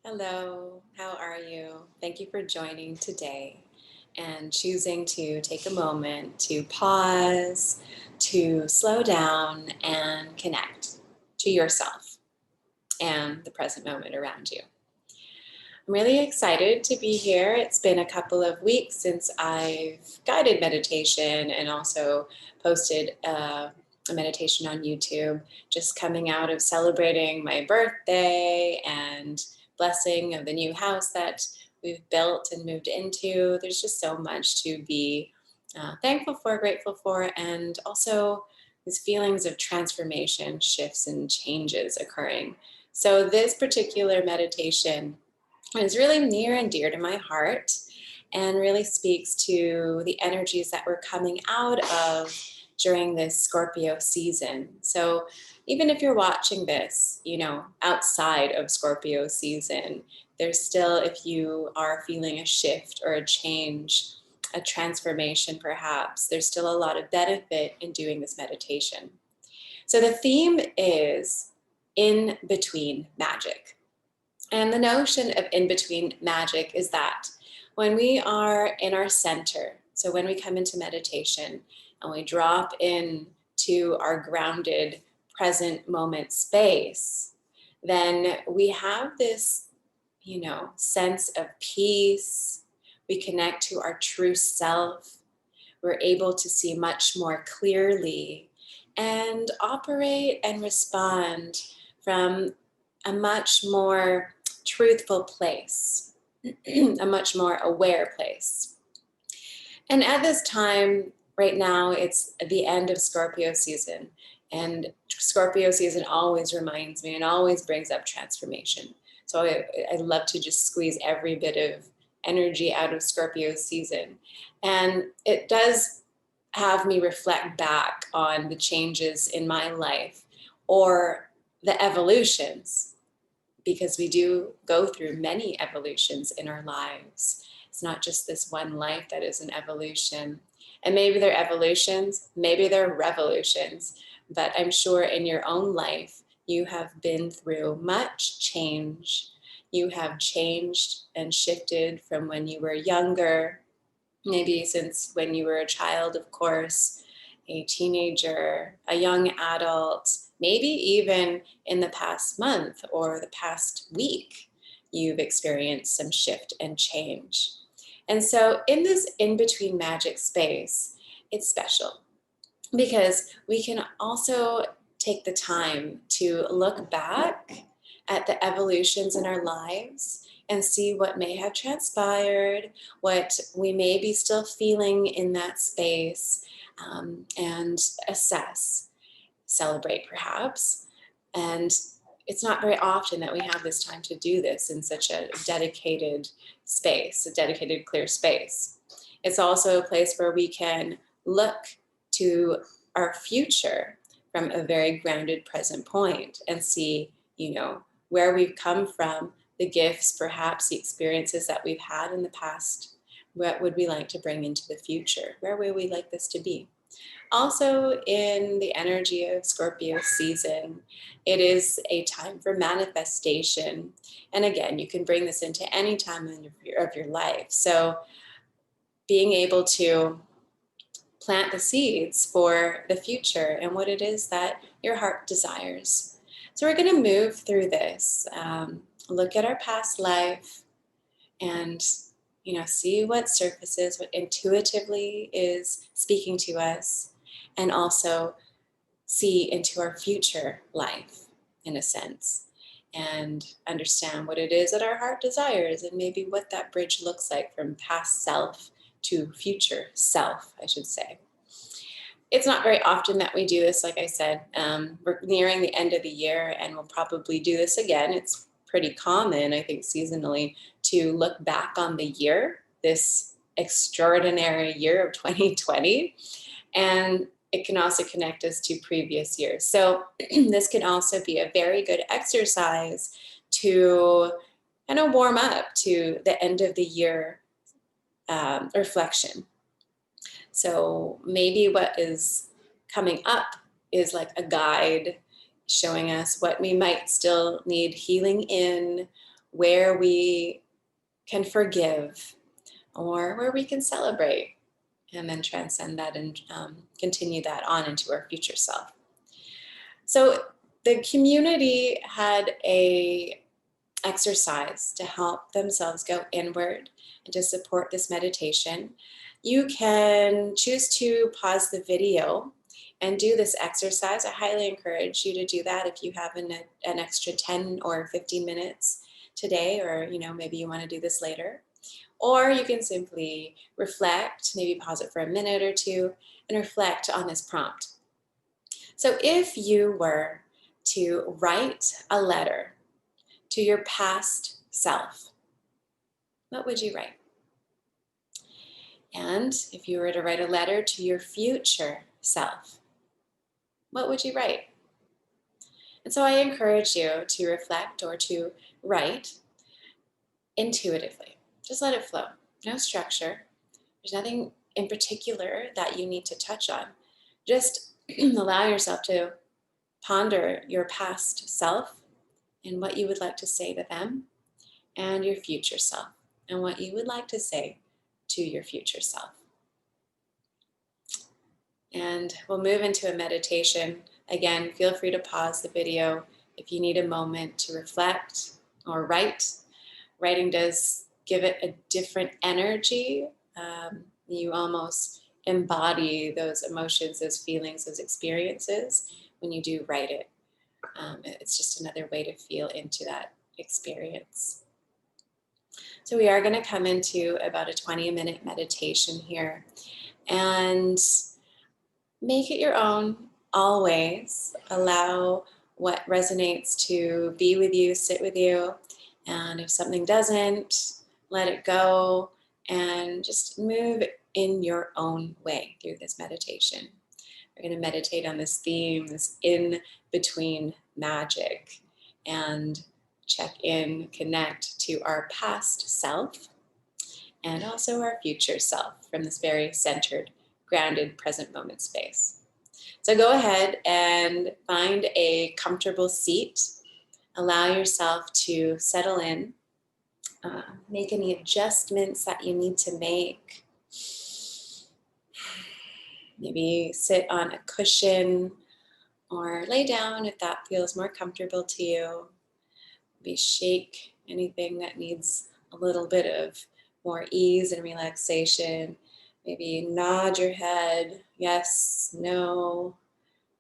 Hello, how are you? Thank you for joining today and choosing to take a moment to pause, to slow down and connect to yourself and the present moment around you. I'm really excited to be here. It's been a couple of weeks since I've guided meditation and also posted a meditation on YouTube, just coming out of celebrating my birthday and blessing of the new house that we've built and moved into. There's just so much to be thankful for, grateful for, and also these feelings of transformation, shifts, and changes occurring. So, this particular meditation is really near and dear to my heart and really speaks to the energies that we're coming out of during this Scorpio season. So even if you're watching this, outside of Scorpio season, there's still, if you are feeling a shift or a change, a transformation perhaps, there's still a lot of benefit in doing this meditation. So the theme is in between magic. And the notion of in between magic is that when we are in our center, so when we come into meditation and we drop in to our grounded present moment space, then we have this, sense of peace. We connect to our true self. We're able to see much more clearly and operate and respond from a much more truthful place, a much more aware place. And at this time, right now, it's the end of Scorpio season. And Scorpio season always reminds me and always brings up transformation. So I love to just squeeze every bit of energy out of Scorpio season. And it does have me reflect back on the changes in my life or the evolutions, because we do go through many evolutions in our lives. It's not just this one life that is an evolution. And maybe they're evolutions, maybe they're revolutions, but I'm sure in your own life, you have been through much change. You have changed and shifted from when you were younger, maybe since when you were a child, of course, a teenager, a young adult, maybe even in the past month or the past week, you've experienced some shift and change. And so, in this in between magic space, it's special because we can also take the time to look back at the evolutions in our lives and see what may have transpired, what we may be still feeling in that space, and assess, celebrate perhaps. And it's not very often that we have this time to do this in such a dedicated space, a dedicated, clear space. It's also a place where we can look to our future from a very grounded present point and see, where we've come from, the gifts, perhaps the experiences that we've had in the past. What would we like to bring into the future? Where would we like this to be? Also, in the energy of Scorpio season, it is a time for manifestation. And again, you can bring this into any time of your life. So, being able to plant the seeds for the future and what it is that your heart desires. So, we're going to move through this, look at our past life, and see what surfaces, what intuitively is speaking to us, and also see into our future life in a sense, and understand what it is that our heart desires and maybe what that bridge looks like from past self to future self, I should say. It's not very often that we do this, like I said. We're nearing the end of the year and we'll probably do this again. It's pretty common, I think, seasonally, to look back on the year, this extraordinary year of 2020, and it can also connect us to previous years. So this can also be a very good exercise to kind of warm up to the end of the year reflection. So maybe what is coming up is like a guide showing us what we might still need healing in, where we can forgive or where we can celebrate, and then transcend that and continue that on into our future self. So the community had a exercise to help themselves go inward and to support this meditation. You can choose to pause the video and do this exercise. I highly encourage you to do that if you have an extra 10 or 15 minutes today, or maybe you want to do this later. Or you can simply reflect, maybe pause it for a minute or two and reflect on this prompt. So if you were to write a letter to your past self, what would you write? And if you were to write a letter to your future self, what would you write? And so I encourage you to reflect or to write intuitively. Just let it flow. No structure. There's nothing in particular that you need to touch on. Just allow yourself to ponder your past self and what you would like to say to them, and your future self and what you would like to say to your future self. And we'll move into a meditation. Again, feel free to pause the video if you need a moment to reflect or write. Writing does give it a different energy. You almost embody those emotions, those feelings, those experiences when you do write it. It's just another way to feel into that experience. So we are going to come into about a 20-minute meditation here, and make it your own always. Allow what resonates to be with you, sit with you, and if something doesn't, let it go and just move in your own way through this meditation. We're going to meditate on this theme, this in-between magic, and check in, connect to our past self and also our future self from this very centered, grounded, present moment space. So go ahead and find a comfortable seat. Allow yourself to settle in. Make any adjustments that you need to make. Maybe sit on a cushion or lay down if that feels more comfortable to you. Maybe shake anything that needs a little bit of more ease and relaxation. Maybe nod your head, yes, no,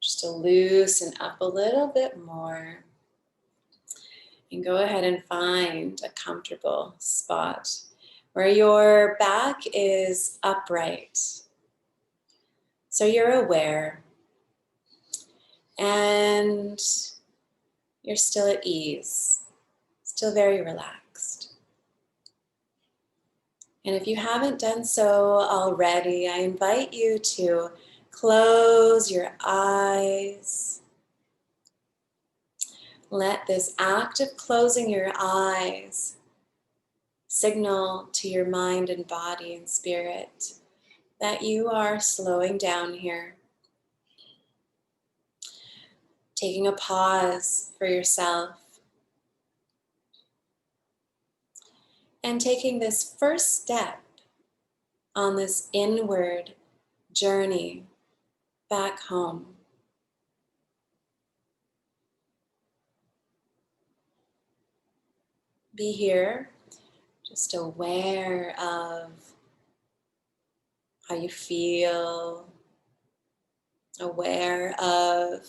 just to loosen up a little bit more. And go ahead and find a comfortable spot where your back is upright. So you're aware and you're still at ease, still very relaxed. And if you haven't done so already, I invite you to close your eyes. Let this act of closing your eyes signal to your mind and body and spirit that you are slowing down here. Taking a pause for yourself. And taking this first step on this inward journey back home. Be here, just aware of how you feel, aware of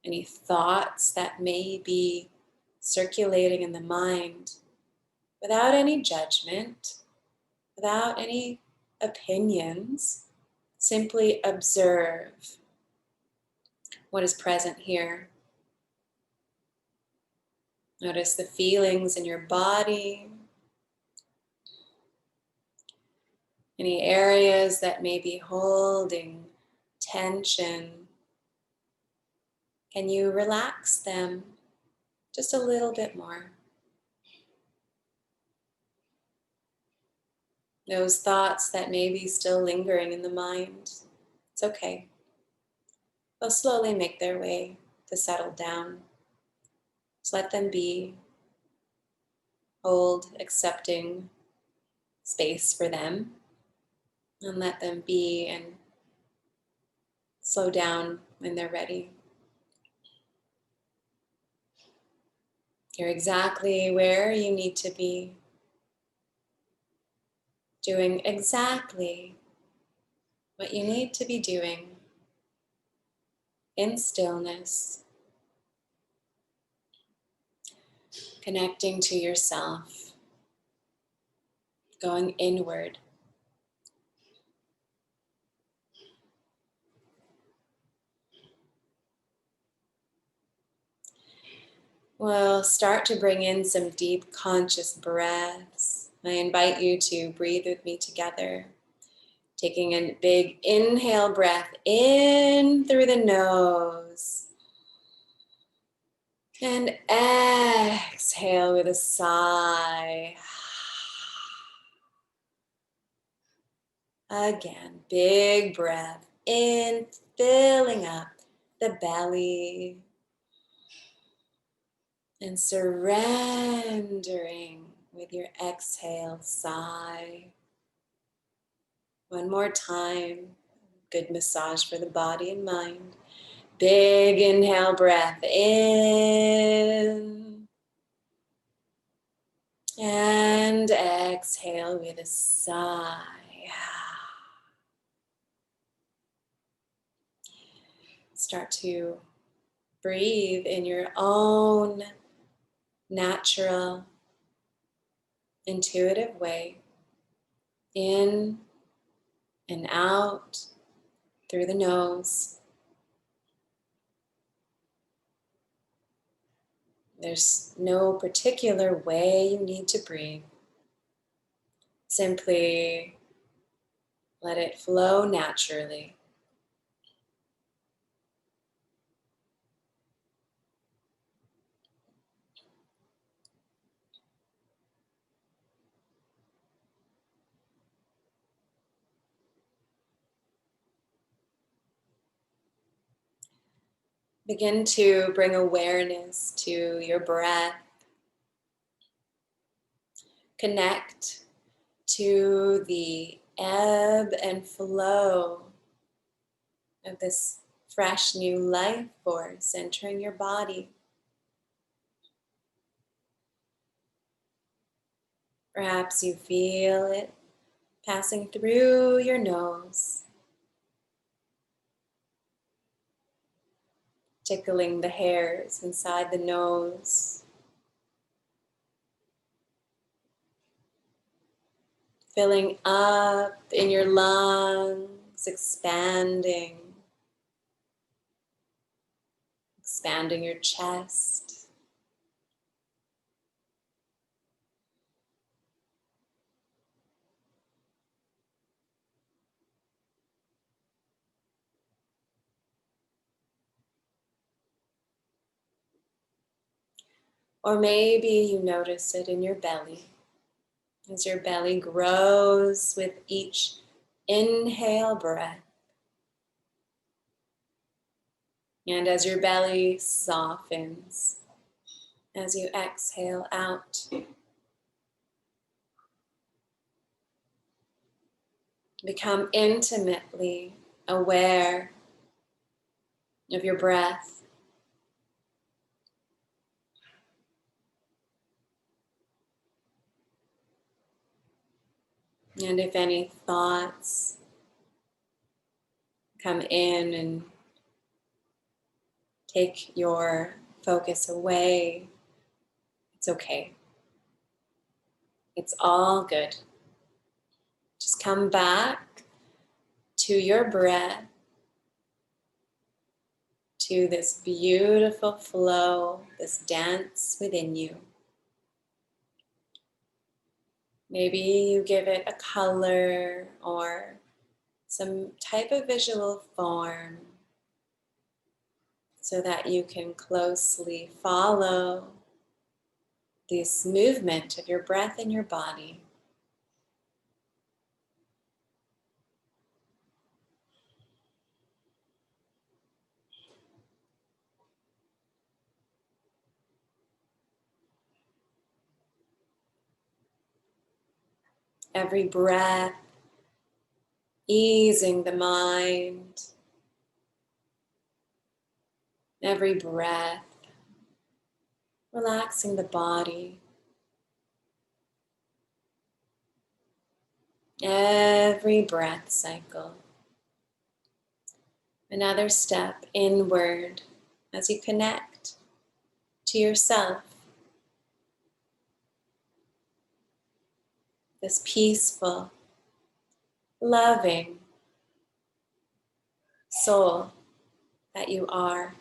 any thoughts that may be circulating in the mind, without any judgment, without any opinions. Simply observe what is present here. Notice the feelings in your body, any areas that may be holding tension. Can you relax them just a little bit more? Those thoughts that may be still lingering in the mind, it's okay. They'll slowly make their way to settle down. Just let them be. hold accepting space for them and let them be and slow down when they're ready. You're exactly where you need to be, doing exactly what you need to be doing in stillness, connecting to yourself, going inward. We'll start to bring in some deep conscious breaths. I invite you to breathe with me together, taking a big inhale breath in through the nose and exhale with a sigh. Again, big breath in, filling up the belly and surrendering with your exhale, sigh. One more time, good massage for the body and mind. Big inhale breath in and exhale with a sigh. Start to breathe in your own natural, intuitive way, in and out through the nose. There's no particular way you need to breathe. Simply let it flow naturally. Begin to bring awareness to your breath. Connect to the ebb and flow of this fresh new life force entering your body. Perhaps you feel it passing through your nose, tickling the hairs inside the nose, filling up in your lungs, expanding your chest. Or maybe you notice it in your belly, as your belly grows with each inhale breath. And as your belly softens, as you exhale out, become intimately aware of your breath. And if any thoughts come in and take your focus away, it's okay. It's all good. Just come back to your breath, to this beautiful flow, this dance within you. Maybe you give it a color or some type of visual form so that you can closely follow this movement of your breath in your body. Every breath, easing the mind. Every breath, relaxing the body. Every breath cycle. Another step inward as you connect to yourself. This peaceful, loving soul that you are.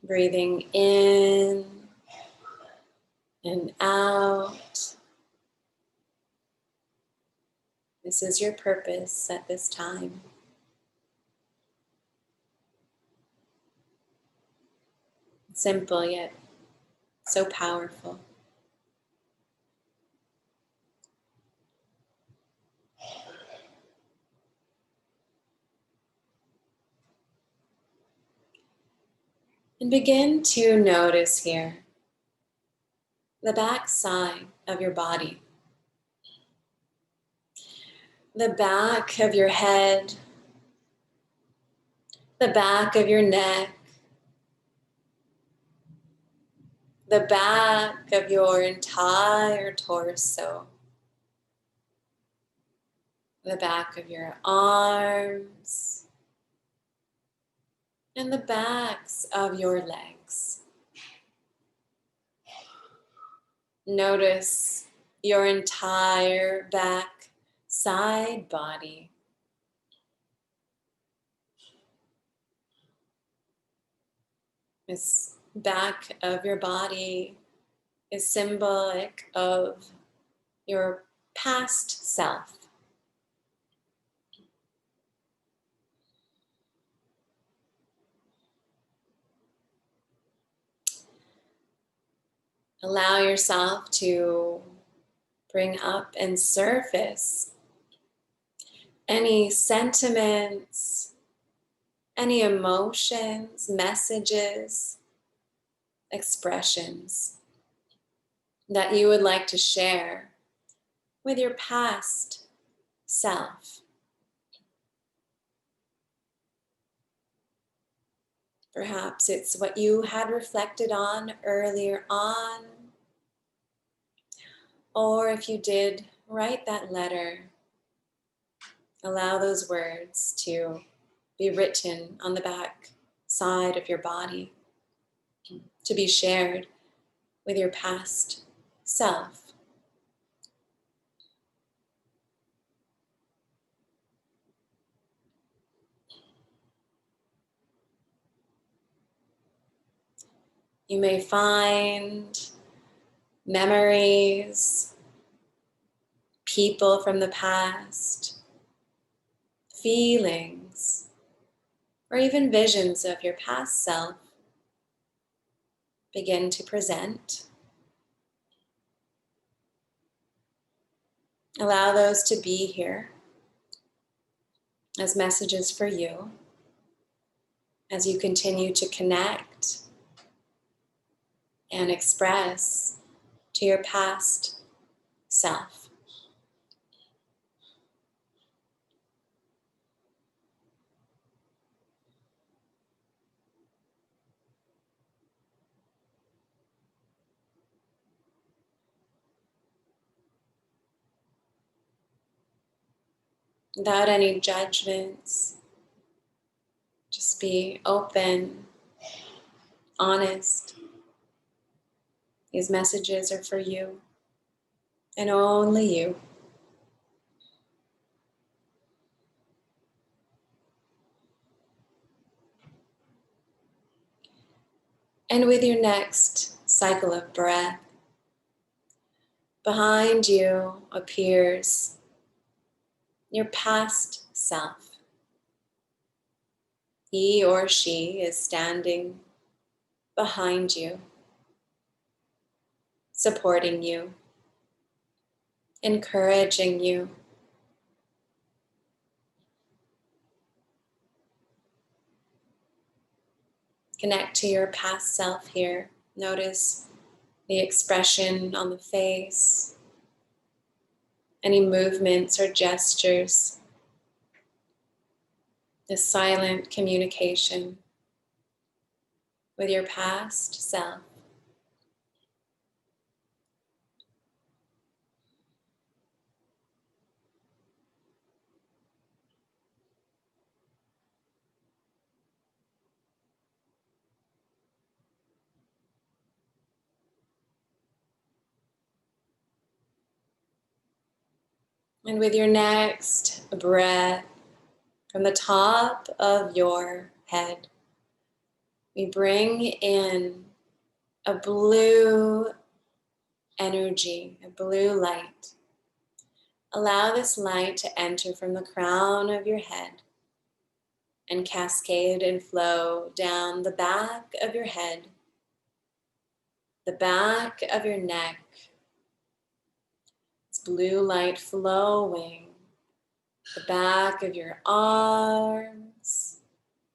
Breathing in and out. This is your purpose at this time. Simple yet so powerful. And begin to notice here the back side of your body, the back of your head, the back of your neck, the back of your entire torso, the back of your arms, and the backs of your legs. Notice your entire back side body. This back of your body is symbolic of your past self. Allow yourself to bring up and surface any sentiments, any emotions, messages, expressions that you would like to share with your past self. Perhaps it's what you had reflected on earlier on, or if you did write that letter, allow those words to be written on the back side of your body, to be shared with your past self. You may find memories, people from the past, feelings, or even visions of your past self begin to present. Allow those to be here as messages for you as you continue to connect and express to your past self. Without any judgments, just be open, honest. These messages are for you and only you. And with your next cycle of breath, behind you appears your past self. He or she is standing behind you, supporting you, encouraging you. Connect to your past self here. Notice the expression on the face, any movements or gestures, the silent communication with your past self. And with your next breath, from the top of your head, we bring in a blue energy, a blue light. Allow this light to enter from the crown of your head and cascade and flow down the back of your head, the back of your neck. It's blue light flowing the back of your arms,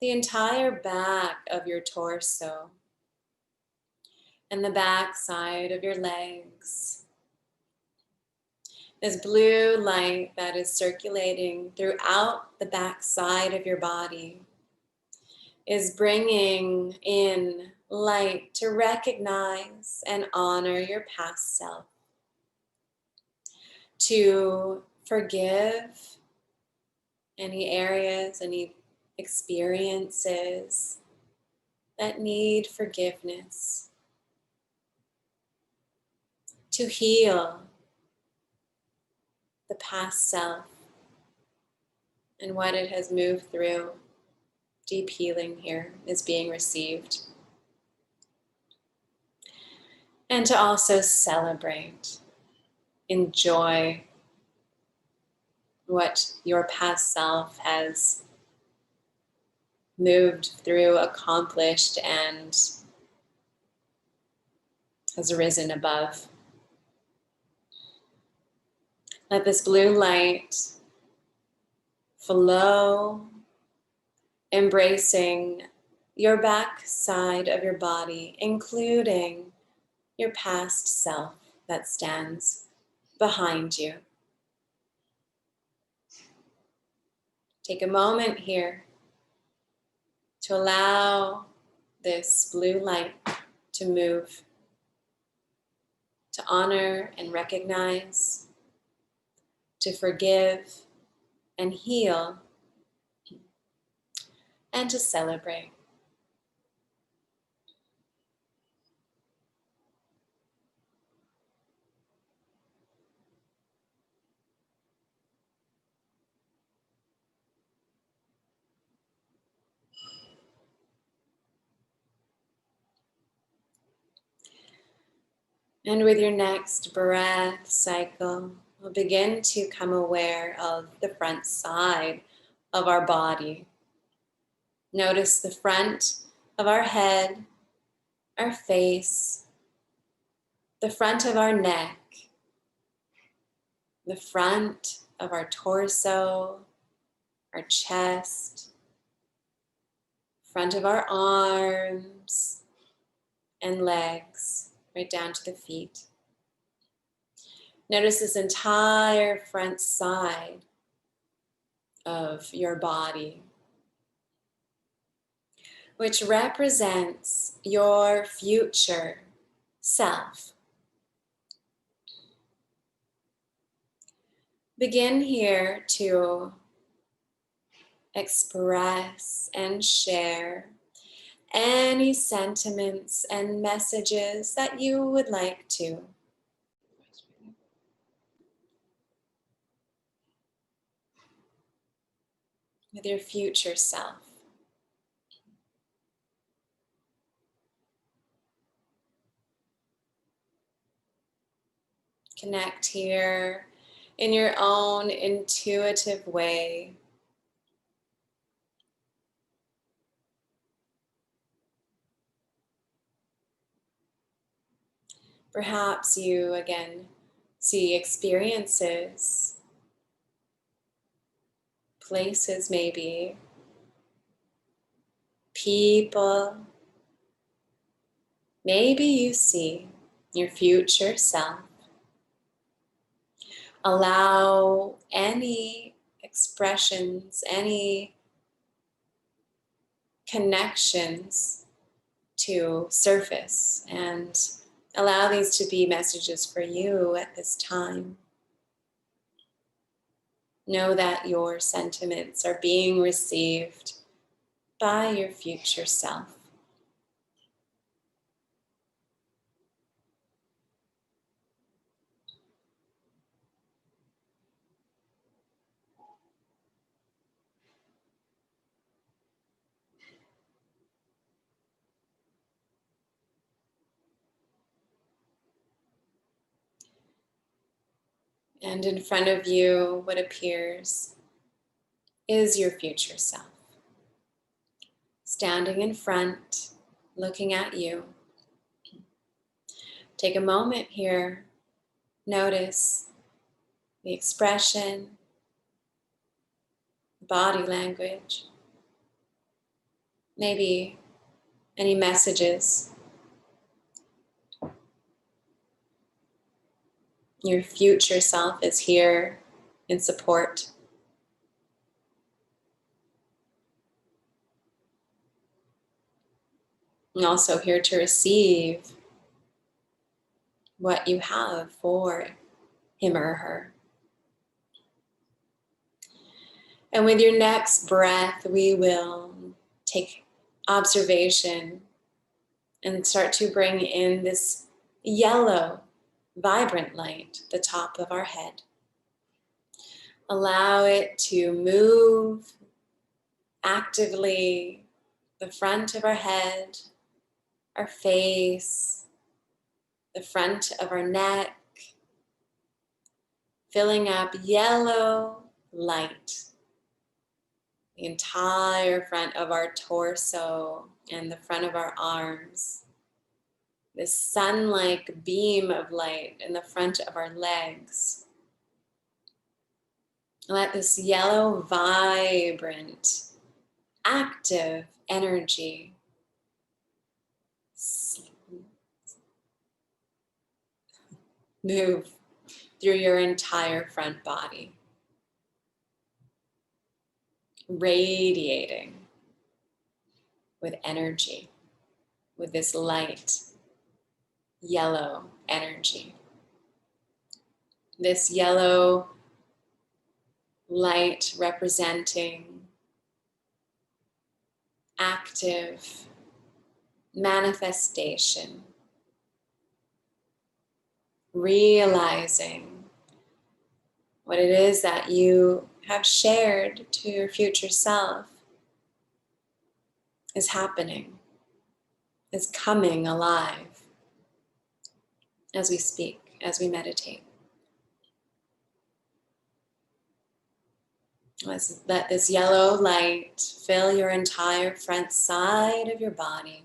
the entire back of your torso, and the back side of your legs. This blue light that is circulating throughout the back side of your body is bringing in light to recognize and honor your past self, to forgive any areas, any experiences that need forgiveness, to heal the past self and what it has moved through. Deep healing here is being received. And to also celebrate, enjoy what your past self has moved through, accomplished, and has risen above. Let this blue light flow, embracing your back side of your body, including your past self that stands behind you. Take a moment here to allow this blue light to move, to honor and recognize, to forgive and heal, and to celebrate. And with your next breath cycle, we'll begin to come aware of the front side of our body. Notice the front of our head, our face, the front of our neck, the front of our torso, our chest, front of our arms and legs, right down to the feet. Notice this entire front side of your body, which represents your future self. Begin here to express and share any sentiments and messages that you would like to. With your future self. Connect here in your own intuitive way. Perhaps you again see experiences, places maybe, people, maybe you see your future self. Allow any expressions, any connections to surface, and allow these to be messages for you at this time. Know that your sentiments are being received by your future self. And in front of you, what appears is your future self. Standing in front, looking at you. Take a moment here. Notice the expression, body language, maybe any messages. Your future self is here in support. And also here to receive what you have for him or her. And with your next breath, we will take observation and start to bring in this yellow, vibrant light at the top of our head. Allow it to move actively the front of our head, our face, the front of our neck, filling up yellow light the entire front of our torso and the front of our arms. This sun-like beam of light in the front of our legs. Let this yellow, vibrant, active energy move through your entire front body, radiating with energy, with this light, yellow energy. This yellow light representing active manifestation, realizing what it is that you have shared to your future self is happening, is coming alive as we speak, as we meditate. Let's let this yellow light fill your entire front side of your body,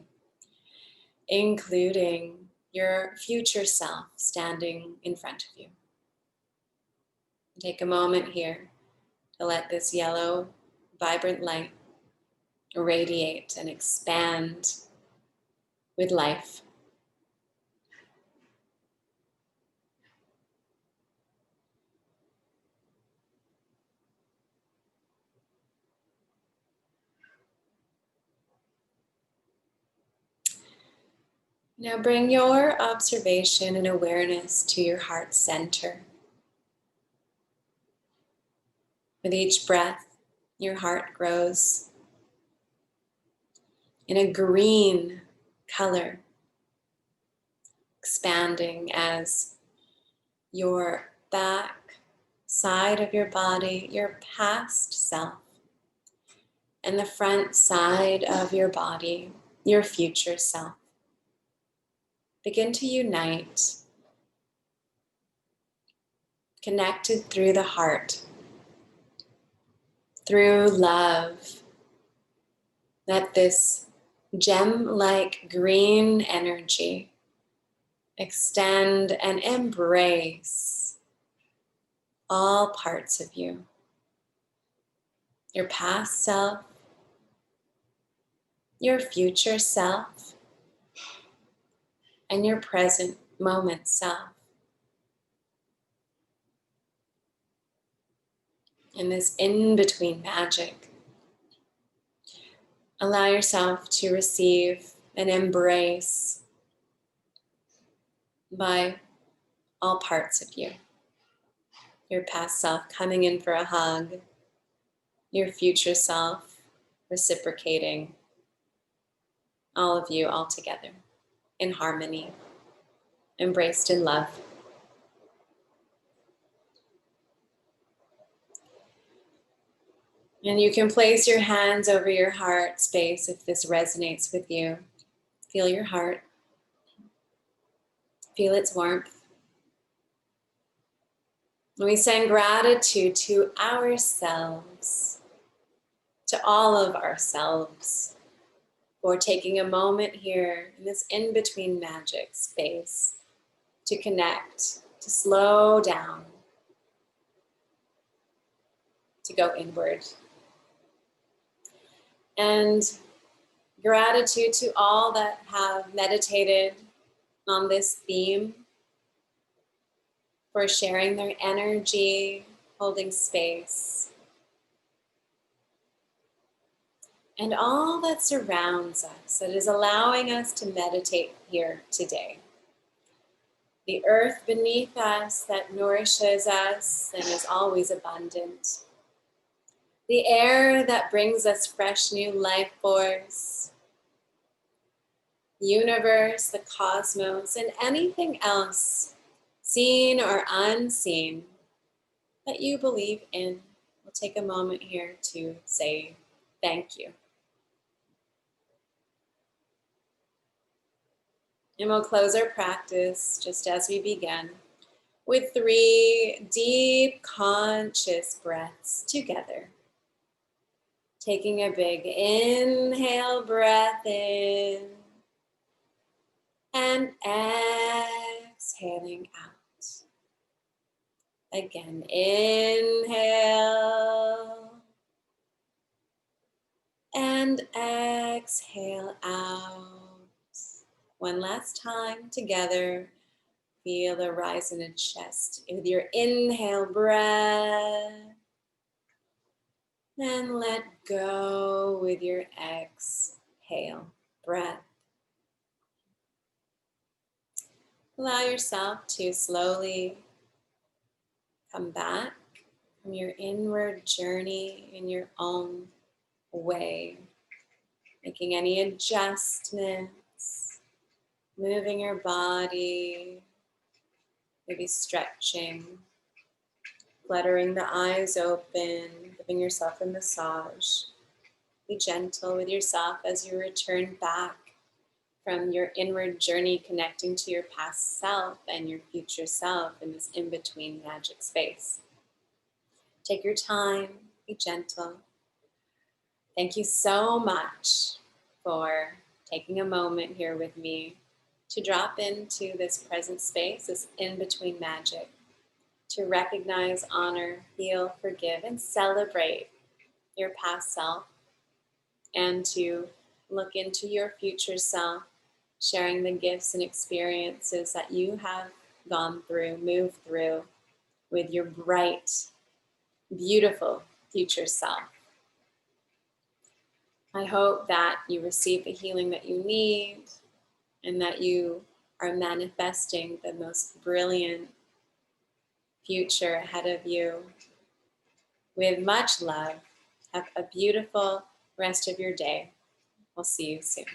including your future self standing in front of you. Take a moment here to let this yellow, vibrant light radiate and expand with life. Now bring your observation and awareness to your heart center. With each breath, your heart grows in a green color, expanding as your back side of your body, your past self, and the front side of your body, your future self, begin to unite, connected through the heart, through love. Let this gem-like green energy extend and embrace all parts of you. Your past self, your future self, and your present moment self. In this in-between magic, allow yourself to receive an embrace by all parts of you. Your past self coming in for a hug, your future self reciprocating, all of you all together in harmony, embraced in love. And you can place your hands over your heart space if this resonates with you. Feel your heart. Feel its warmth. And we send gratitude to ourselves, to all of ourselves, for taking a moment here in this in-between magic space to connect, to slow down, to go inward. And gratitude to all that have meditated on this theme, for sharing their energy, holding space, and all that surrounds us, that is allowing us to meditate here today. The earth beneath us that nourishes us and is always abundant. The air that brings us fresh new life force. The universe, the cosmos, and anything else, seen or unseen, that you believe in. We'll take a moment here to say thank you. And we'll close our practice just as we began with 3 deep conscious breaths together. Taking a big inhale breath in and exhaling out. Again, inhale and exhale out. One last time together. Feel the rise in the chest with your inhale breath. And let go with your exhale breath. Allow yourself to slowly come back from your inward journey in your own way, making any adjustments, moving your body, maybe stretching, fluttering the eyes open, giving yourself a massage. Be gentle with yourself as you return back from your inward journey, connecting to your past self and your future self in this in-between magic space. Take your time, be gentle. Thank you so much for taking a moment here with me to drop into this present space, this in-between magic, to recognize, honor, heal, forgive, and celebrate your past self, and to look into your future self, sharing the gifts and experiences that you have gone through, moved through with your bright, beautiful future self. I hope that you receive the healing that you need and that you are manifesting the most brilliant future ahead of you. With much love, have a beautiful rest of your day. We'll see you soon.